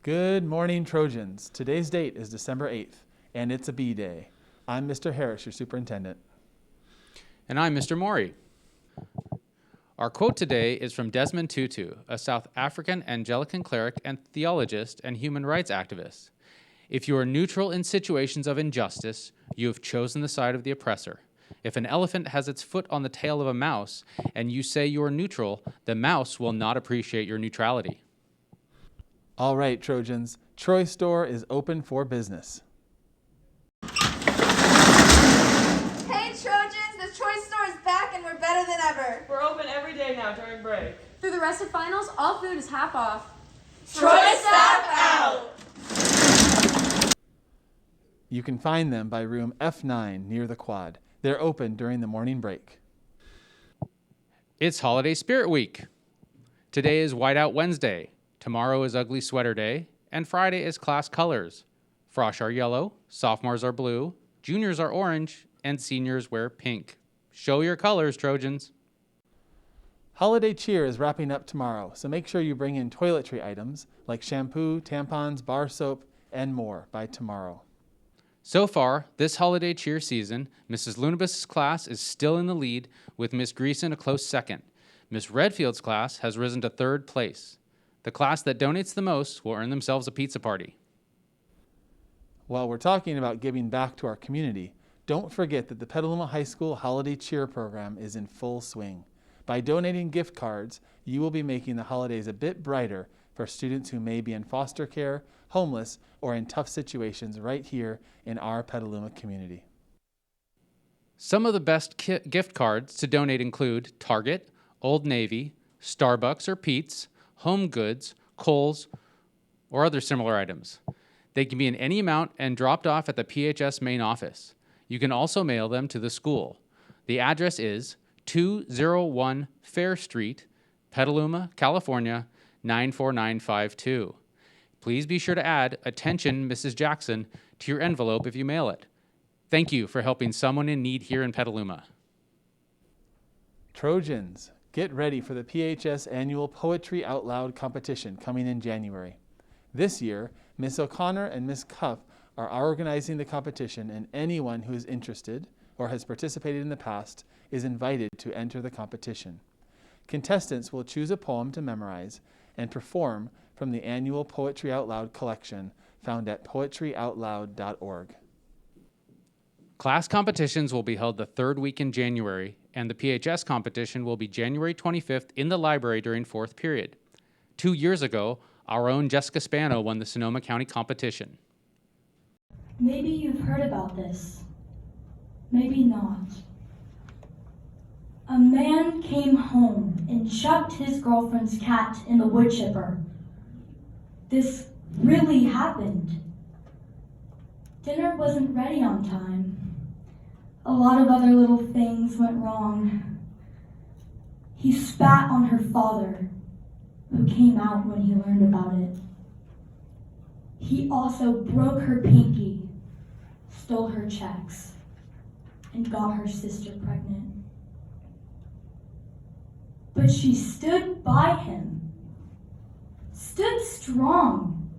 Good morning, Trojans. Today's date is December 8th, and it's a bee day. I'm Mr. Harris, your superintendent. And I'm Mr. Maury. Our quote today is from Desmond Tutu, a South African Anglican cleric and theologist and human rights activist. If you are neutral in situations of injustice, you have chosen the side of the oppressor. If an elephant has its foot on the tail of a mouse and you say you are neutral, the mouse will not appreciate your neutrality. All right, Trojans, Troy Store is open for business. Hey Trojans, the Troy Store is back and we're better than ever. We're open every day now during break. Through the rest of finals, all food is half off. Troy staff out! You can find them by room F9 near the quad. They're open during the morning break. It's Holiday Spirit Week. Today is Whiteout Wednesday. Tomorrow is Ugly Sweater Day, and Friday is Class Colors. Frosh are yellow, sophomores are blue, juniors are orange, and seniors wear pink. Show your colors, Trojans. Holiday cheer is wrapping up tomorrow, so make sure you bring in toiletry items like shampoo, tampons, bar soap, and more by tomorrow. So far, this holiday cheer season, Mrs. Lunabus' class is still in the lead, with Miss Greason a close second. Miss Redfield's class has risen to third place. The class that donates the most will earn themselves a pizza party. While we're talking about giving back to our community, don't forget that the Petaluma High School Holiday Cheer Program is in full swing. By donating gift cards, you will be making the holidays a bit brighter for students who may be in foster care, homeless, or in tough situations right here in our Petaluma community. Some of the best gift cards to donate include Target, Old Navy, Starbucks or Pete's, Home Goods, Kohl's, or other similar items. They can be in any amount and dropped off at the PHS main office. You can also mail them to the school. The address is 201 Fair Street, Petaluma, California, 94952. Please be sure to add "Attention, Mrs. Jackson" to your envelope if you mail it. Thank you for helping someone in need here in Petaluma. Trojans, get ready for the PHS annual Poetry Out Loud competition coming in January. This year, Miss O'Connor and Miss Cuff are organizing the competition, and anyone who is interested or has participated in the past is invited to enter the competition. Contestants will choose a poem to memorize and perform from the annual Poetry Out Loud collection found at poetryoutloud.org. Class competitions will be held the third week in January, and the PHS competition will be January 25th in the library during fourth period. 2 years ago, our own Jessica Spano won the Sonoma County competition. Maybe you've heard about this. Maybe not. A man came home and chucked his girlfriend's cat in the wood chipper. This really happened. Dinner wasn't ready on time. A lot of other little things went wrong. He spat on her father, who came out when he learned about it. He also broke her pinky, stole her checks, and got her sister pregnant. But she stood by him, stood strong,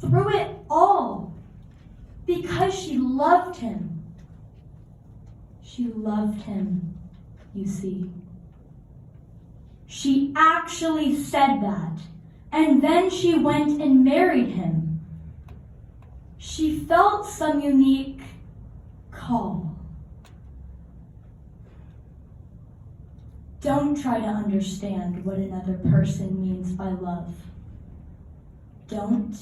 through it all, because she loved him. She loved him, you see. She actually said that, and then she went and married him. She felt some unique call. Don't try to understand what another person means by love. Don't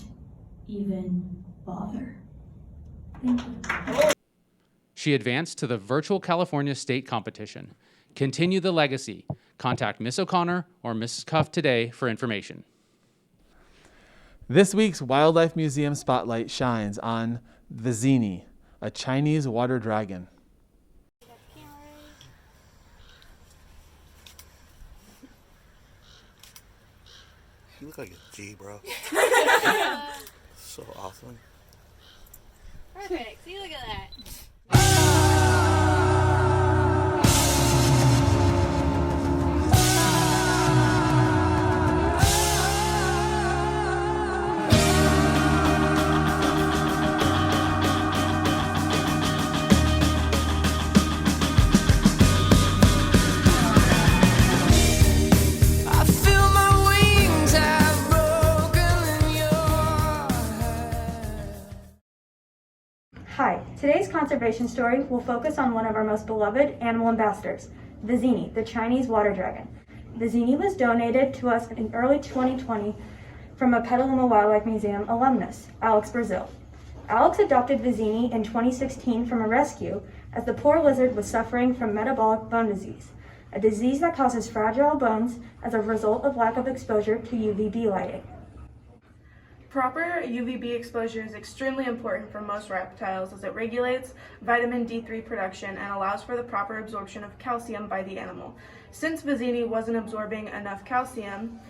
even bother. Thank you. She advanced to the virtual California State competition. Continue the legacy. Contact Miss O'Connor or Mrs. Cuff today for information. This week's Wildlife Museum Spotlight shines on the Zini, a Chinese water dragon. You look like a G, bro. So awesome. Perfect. See, look at that. Hi, today's conservation story will focus on one of our most beloved animal ambassadors, Vizzini, the Chinese water dragon. Vizzini was donated to us in early 2020 from a Petaluma Wildlife Museum alumnus, Alex Brazil. Alex adopted Vizzini in 2016 from a rescue as the poor lizard was suffering from metabolic bone disease, a disease that causes fragile bones as a result of lack of exposure to UVB lighting. Proper UVB exposure is extremely important for most reptiles as it regulates vitamin D3 production and allows for the proper absorption of calcium by the animal. Since Vizzini wasn't absorbing enough calcium,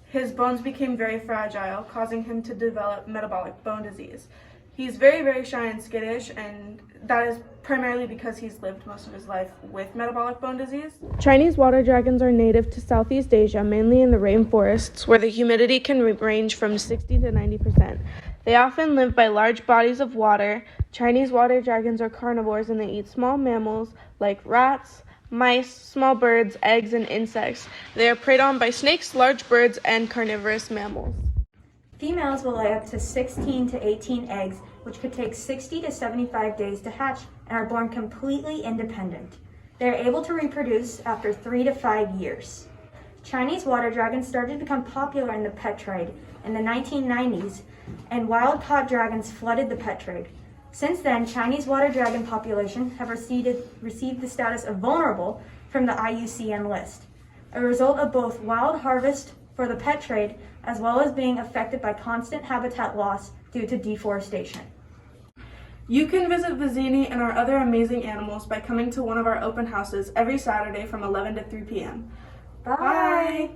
his bones became very fragile, causing him to develop metabolic bone disease. He's very, very shy and skittish, and that is primarily because he's lived most of his life with metabolic bone disease. Chinese water dragons are native to Southeast Asia, mainly in the rainforests, where the humidity can range from 60 to 90%. They often live by large bodies of water. Chinese water dragons are carnivores, and they eat small mammals like rats, mice, small birds, eggs, and insects. They are preyed on by snakes, large birds, and carnivorous mammals. Females will lay up to 16 to 18 eggs, which could take 60 to 75 days to hatch and are born completely independent. They are able to reproduce after 3 to 5 years. Chinese water dragons started to become popular in the pet trade in the 1990s, and wild-caught dragons flooded the pet trade. Since then, Chinese water dragon population have received the status of vulnerable from the IUCN list, a result of both wild harvest for the pet trade as well as being affected by constant habitat loss due to deforestation. You can visit Vizzini and our other amazing animals by coming to one of our open houses every Saturday from 11 to 3 p.m. Bye!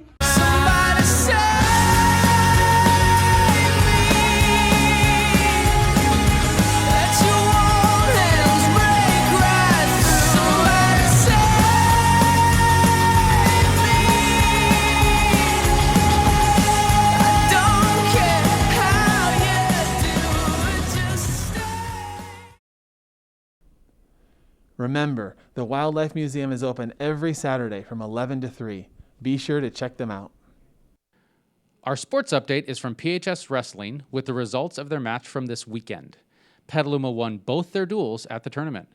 Remember, the Wildlife Museum is open every Saturday from 11 to 3. Be sure to check them out. Our sports update is from PHS Wrestling with the results of their match from this weekend. Petaluma won both their duels at the tournament.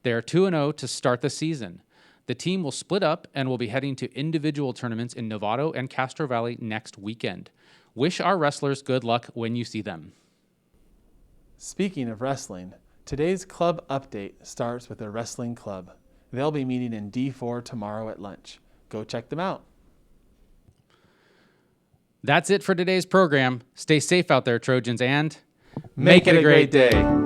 They are 2-0 to start the season. The team will split up and will be heading to individual tournaments in Novato and Castro Valley next weekend. Wish our wrestlers good luck when you see them. Speaking of wrestling, today's club update starts with the wrestling club. They'll be meeting in D4 tomorrow at lunch. Go check them out. That's it for today's program. Stay safe out there, Trojans, and Make it a great day.